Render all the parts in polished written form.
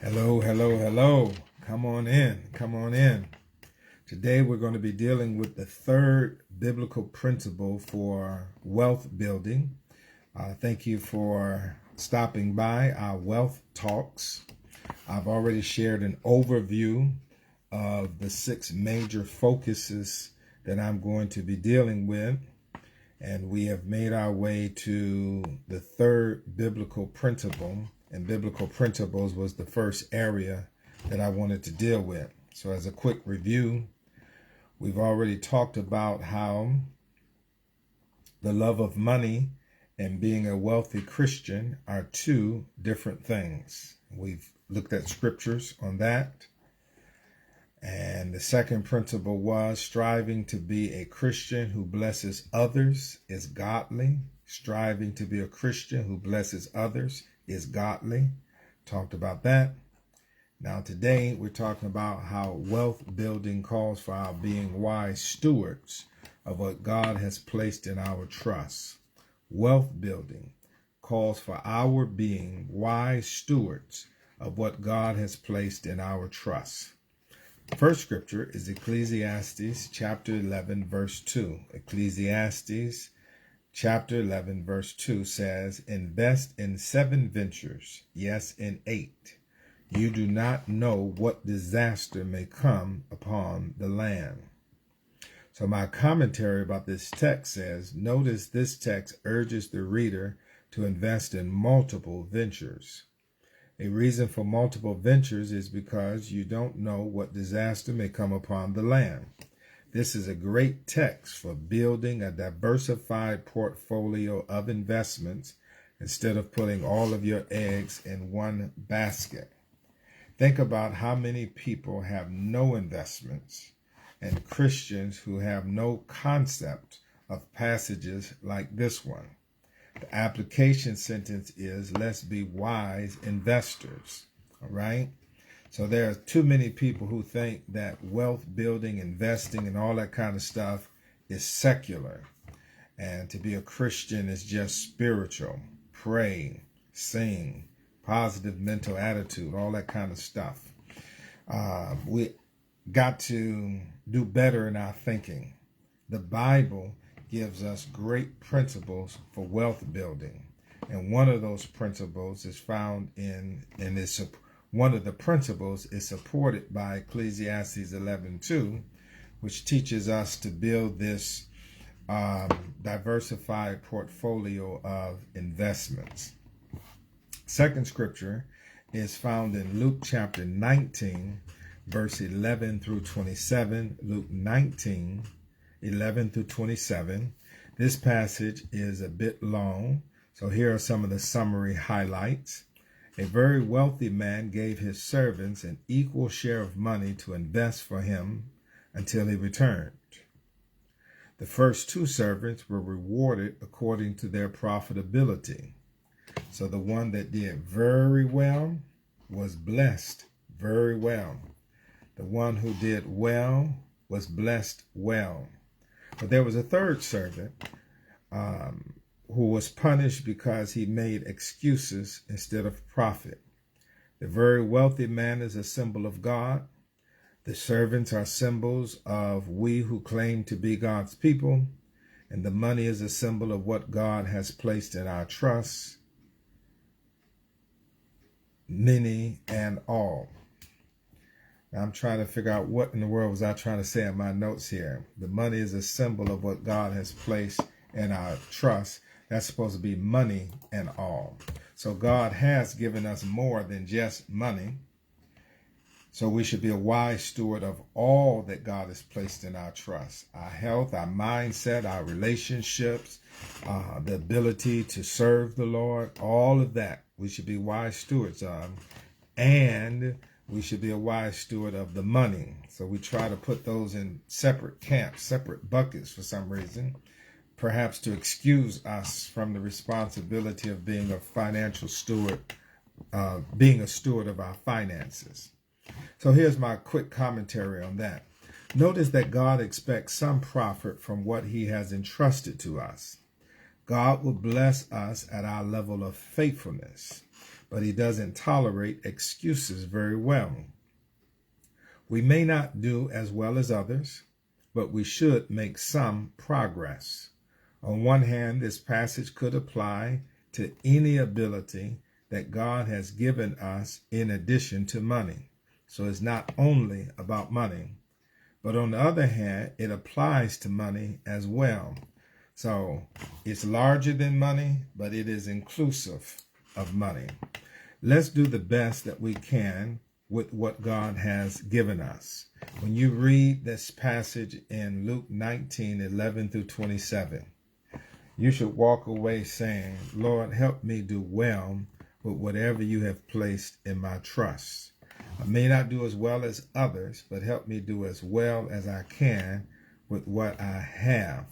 Hello, hello, hello. Come on in. Come on in. Today we're going to be dealing with the third biblical principle for wealth building. Thank you for stopping by our wealth talks. I've already shared an overview of the 6 major focuses that I'm going to be dealing with. And we have made our way to the third biblical principle. And biblical principles was the first area that I wanted to deal with. So as a quick review, we've already talked about how the love of money and being a wealthy Christian are 2 different things. We've looked at scriptures on that. And the second principle was striving to be a Christian who blesses others is godly. Striving to be a Christian who blesses others is godly. Talked about that. Now today we're talking about how wealth building calls for our being wise stewards of what God has placed in our trust. Wealth building calls for our being wise stewards of what God has placed in our trust. First scripture is Ecclesiastes chapter 11 verse 2. Ecclesiastes chapter 11 verse 2 says, invest in 7 ventures, yes, in 8. You do not know what disaster may come upon the land. So my commentary about this text says, notice this text urges the reader to invest in multiple ventures. A reason for multiple ventures is because you don't know what disaster may come upon the land. This is a great text for building a diversified portfolio of investments instead of putting all of your eggs in one basket. Think about how many people have no investments and Christians who have no concept of passages like this one. The application sentence is, let's be wise investors, all right? So there are too many people who think that wealth building, investing, and all that kind of stuff is secular. And to be a Christian is just spiritual. Pray, sing, positive mental attitude, all that kind of stuff. We got to do better in our thinking. The Bible gives us great principles for wealth building. And one of those principles is found one of the principles is supported by Ecclesiastes 11:2, which teaches us to build this diversified portfolio of investments. Second scripture is found in Luke chapter 19, verse 11 through 27. Luke 19, 11 through 27. This passage is a bit long, so here are some of the summary highlights. A very wealthy man gave his servants an equal share of money to invest for him until he returned. The first 2 servants were rewarded according to their profitability. So the one that did very well was blessed very well. The one who did well was blessed well. But there was a third servant who was punished because he made excuses instead of profit. The very wealthy man is a symbol of God. The servants are symbols of we who claim to be God's people. And the money is a symbol of what God has placed in our trust, many and all. Now I'm trying to figure out what in the world was I trying to say in my notes here. The money is a symbol of what God has placed in our trust. That's supposed to be money and all. So God has given us more than just money. So we should be a wise steward of all that God has placed in our trust. Our health, our mindset, our relationships, the ability to serve the Lord, all of that we should be wise stewards of. And we should be a wise steward of the money. So we try to put those in separate camps, separate buckets for some reason, perhaps to excuse us from the responsibility of being a financial steward, being a steward of our finances. So here's my quick commentary on that. Notice that God expects some profit from what he has entrusted to us. God will bless us at our level of faithfulness. but he doesn't tolerate excuses very well. We may not do as well as others, but we should make some progress. On one hand, this passage could apply to any ability that God has given us in addition to money. So it's not only about money. But on the other hand, it applies to money as well. So it's larger than money, but it is inclusive of money. Let's do the best that we can with what God has given us. When you read this passage in Luke 19:11 through 27, you should walk away saying, Lord, help me do well with whatever you have placed in my trust. I may not do as well as others, but help me do as well as I can with what I have,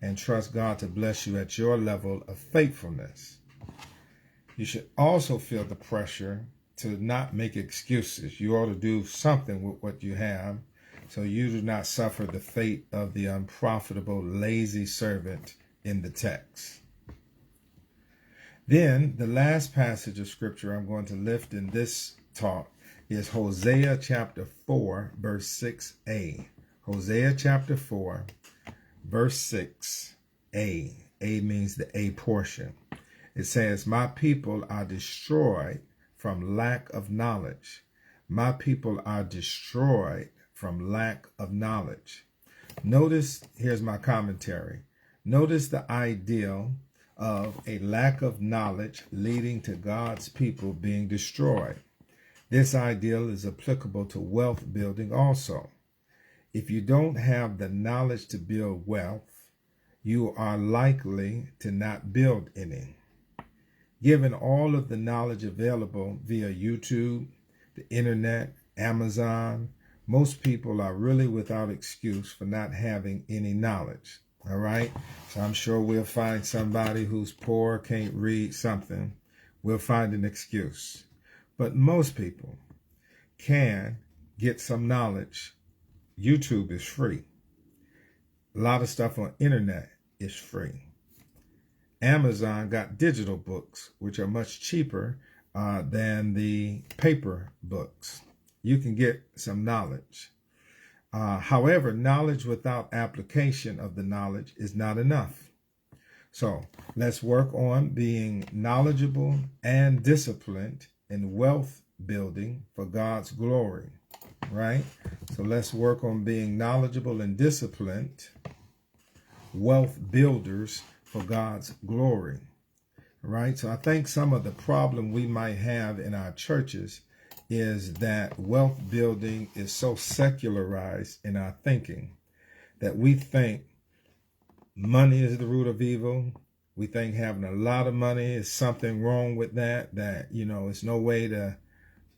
and trust God to bless you at your level of faithfulness. You should also feel the pressure to not make excuses. You ought to do something with what you have, so you do not suffer the fate of the unprofitable, lazy servant in the text. Then the last passage of scripture I'm going to lift in this talk is Hosea chapter 4, verse 6a. Hosea chapter 4, verse 6a. A means the A portion. It says, my people are destroyed from lack of knowledge. My people are destroyed from lack of knowledge. Notice, here's my commentary. Notice the ideal of a lack of knowledge leading to God's people being destroyed. This ideal is applicable to wealth building also. If you don't have the knowledge to build wealth, you are likely to not build any. Given all of the knowledge available via YouTube, the internet, Amazon, most people are really without excuse for not having any knowledge. All right? So I'm sure we'll find somebody who's poor, can't read something. We'll find an excuse. But most people can get some knowledge. YouTube is free. A lot of stuff on internet is free. Amazon got digital books, which are much cheaper than the paper books. You can get some knowledge. However, knowledge without application of the knowledge is not enough. So let's work on being knowledgeable and disciplined in wealth building for God's glory, right? So let's work on being knowledgeable and disciplined wealth builders for God's glory, right? So I think some of the problem we might have in our churches is that wealth building is so secularized in our thinking that we think money is the root of evil. We think having a lot of money is something wrong with that, it's no way to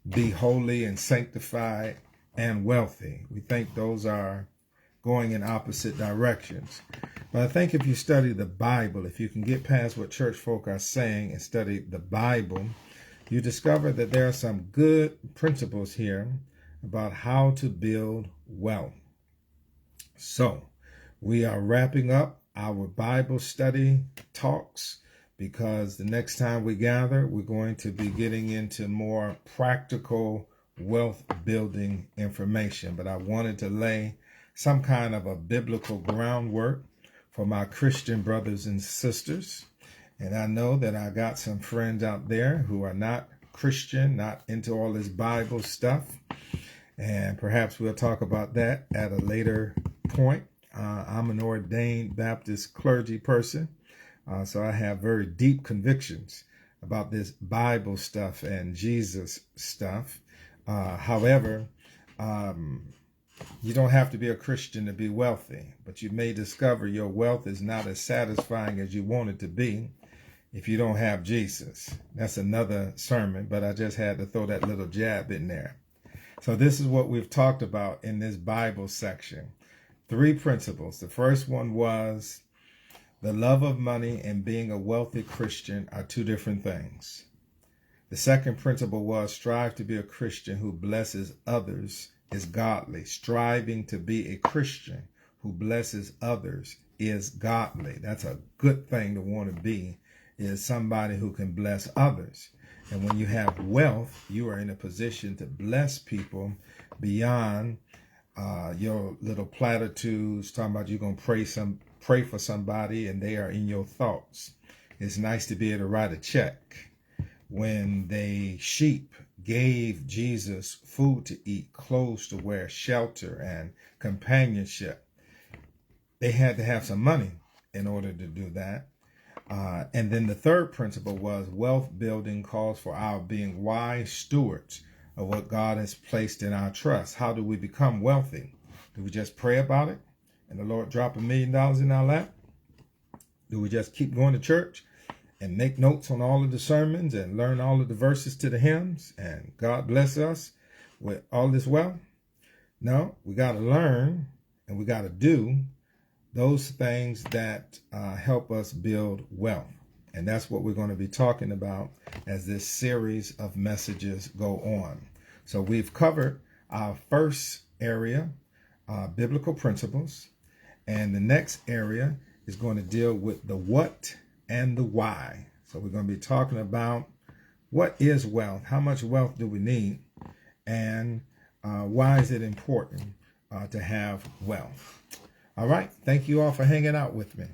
be holy and sanctified and wealthy. We think those are going in opposite directions. But I think if you study the Bible, if you can get past what church folk are saying and study the Bible, you discover that there are some good principles here about how to build wealth. So we are wrapping up our Bible study talks because the next time we gather, we're going to be getting into more practical wealth building information. But I wanted to lay some kind of a biblical groundwork for my Christian brothers and sisters. And I know that I got some friends out there who are not Christian, not into all this Bible stuff. And perhaps we'll talk about that at a later point. I'm an ordained Baptist clergy person, so I have very deep convictions about this Bible stuff and Jesus stuff. However, you don't have to be a Christian to be wealthy, but you may discover your wealth is not as satisfying as you want it to be if you don't have Jesus. That's another sermon, but I just had to throw that little jab in there. So this is what we've talked about in this Bible section. 3 principles. The first one was the love of money and being a wealthy Christian are 2 different things. The second principle was strive to be a Christian who blesses others is godly. Striving to be a Christian who blesses others is godly. That's a good thing to want to be, is somebody who can bless others. And when you have wealth, you are in a position to bless people beyond your little platitudes, talking about you're going to pray for somebody and they are in your thoughts. It's nice to be able to write a check. When the sheep gave Jesus food to eat, clothes to wear, shelter, and companionship, they had to have some money in order to do that. And then the third principle was wealth building calls for our being wise stewards of what God has placed in our trust. How do we become wealthy? Do we just pray about it and the Lord drop $1 million in our lap? Do we just keep going to church and make notes on all of the sermons and learn all of the verses to the hymns and God bless us with all this wealth? No, we got to learn and we got to do those things that help us build wealth. And that's what we're going to be talking about as this series of messages go on. So we've covered our first area, biblical principles. And the next area is going to deal with the what and the why. So we're going to be talking about what is wealth, how much wealth do we need, and why is it important to have wealth. All right. Thank you all for hanging out with me.